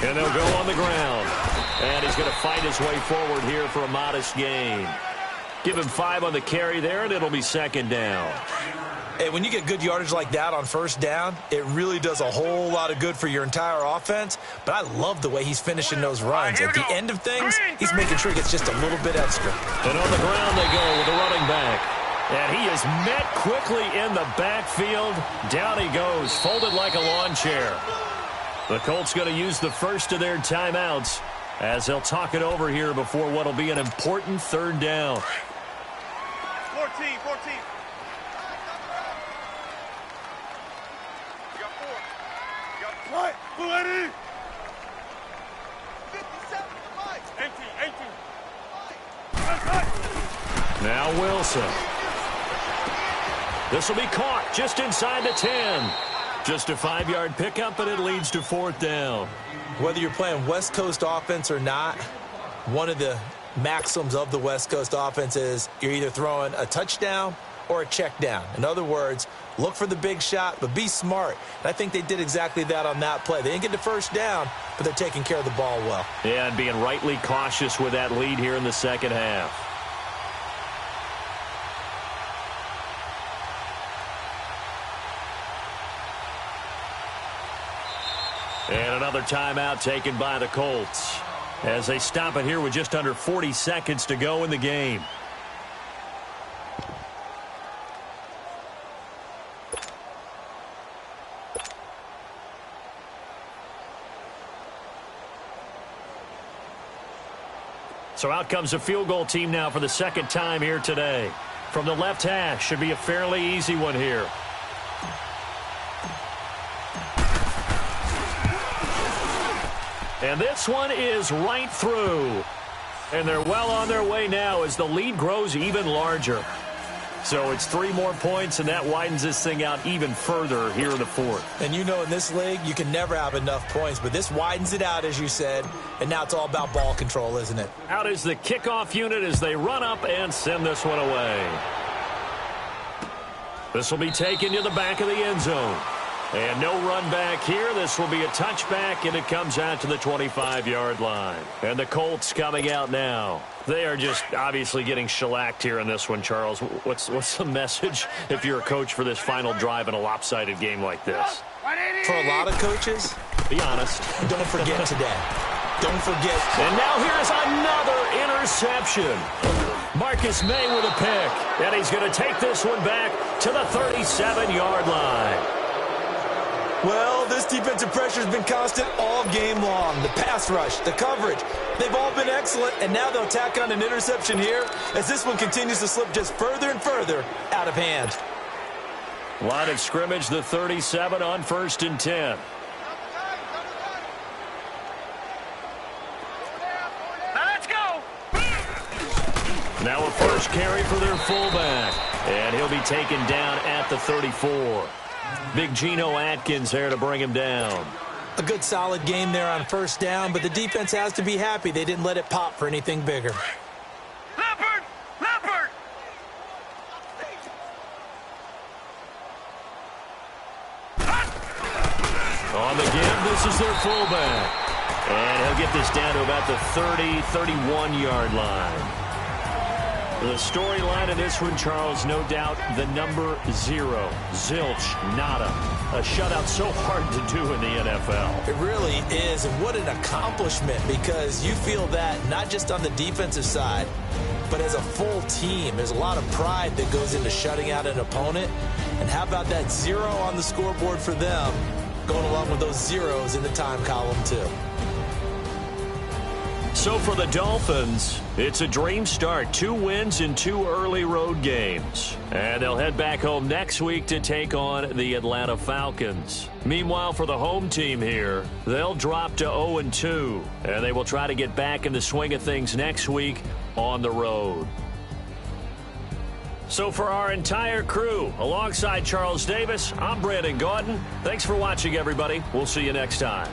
And they'll go on the ground. And he's going to fight his way forward here for a modest gain. Give him 5 on the carry there, and it'll be 2nd down. Hey, when you get good yardage like that on 1st down, it really does a whole lot of good for your entire offense. But I love the way he's finishing those runs. At the end of things, he's making sure he gets just a little bit extra. And on the ground they go with the running back. And he is met quickly in the backfield. Down he goes, folded like a lawn chair. The Colts going to use the first of their timeouts as they'll talk it over here before what will be an important 3rd down. 14. You got 4. You got what? Blue 80. 57 to the mic. 18. Now Wilson. This will be caught just inside the 10. Just a 5-yard pickup, and it leads to 4th down. Whether you're playing West Coast offense or not, one of the maxims of the West Coast offense is you're either throwing a touchdown or a check down. In other words, look for the big shot, but be smart. And I think they did exactly that on that play. They didn't get the first down, but they're taking care of the ball well. Yeah, and being rightly cautious with that lead here in the second half. And another timeout taken by the Colts as they stop it here with just under 40 seconds to go in the game. So out comes the field goal team now for the 2nd time here today. From the left hash, should be a fairly easy one here. And this one is right through. And they're well on their way now as the lead grows even larger. So it's 3 more points, and that widens this thing out even further here in the fourth. And you know in this league, you can never have enough points, but this widens it out, as you said, and now it's all about ball control, isn't it? Out is the kickoff unit as they run up and send this one away. This will be taken to the back of the end zone. And no run back here. This will be a touchback, and it comes out to the 25-yard line. And the Colts coming out now. They are just obviously getting shellacked here in this one, Charles. What's the message if you're a coach for this final drive in a lopsided game like this? For a lot of coaches, be honest. Don't forget today. Don't forget. And now here's another interception. Marcus May with a pick. And he's going to take this one back to the 37-yard line. Well, this defensive pressure has been constant all game long. The pass rush, the coverage, they've all been excellent, and now they'll tack on an interception here as this one continues to slip just further and further out of hand. Line of scrimmage, the 37 on 1st and 10. Let's go! Now a first carry for their fullback, and he'll be taken down at the 34. Big Geno Atkins there to bring him down. A good solid game there on 1st down, but the defense has to be happy they didn't let it pop for anything bigger. Leopard! Leopard! On the give, this is their fullback. And he'll get this down to about the 30, 31-yard line. The storyline in this one, Charles, no doubt the number 0. Zilch, nada. A shutout so hard to do in the NFL. It really is, and what an accomplishment, because you feel that not just on the defensive side, but as a full team. There's a lot of pride that goes into shutting out an opponent. And how about that 0 on the scoreboard for them, going along with those zeros in the time column, too. So for the Dolphins, it's a dream start. 2 wins in 2 early road games. And they'll head back home next week to take on the Atlanta Falcons. Meanwhile, for the home team here, they'll drop to 0-2. And they will try to get back in the swing of things next week on the road. So for our entire crew, alongside Charles Davis, I'm Brandon Gaudin. Thanks for watching, everybody. We'll see you next time.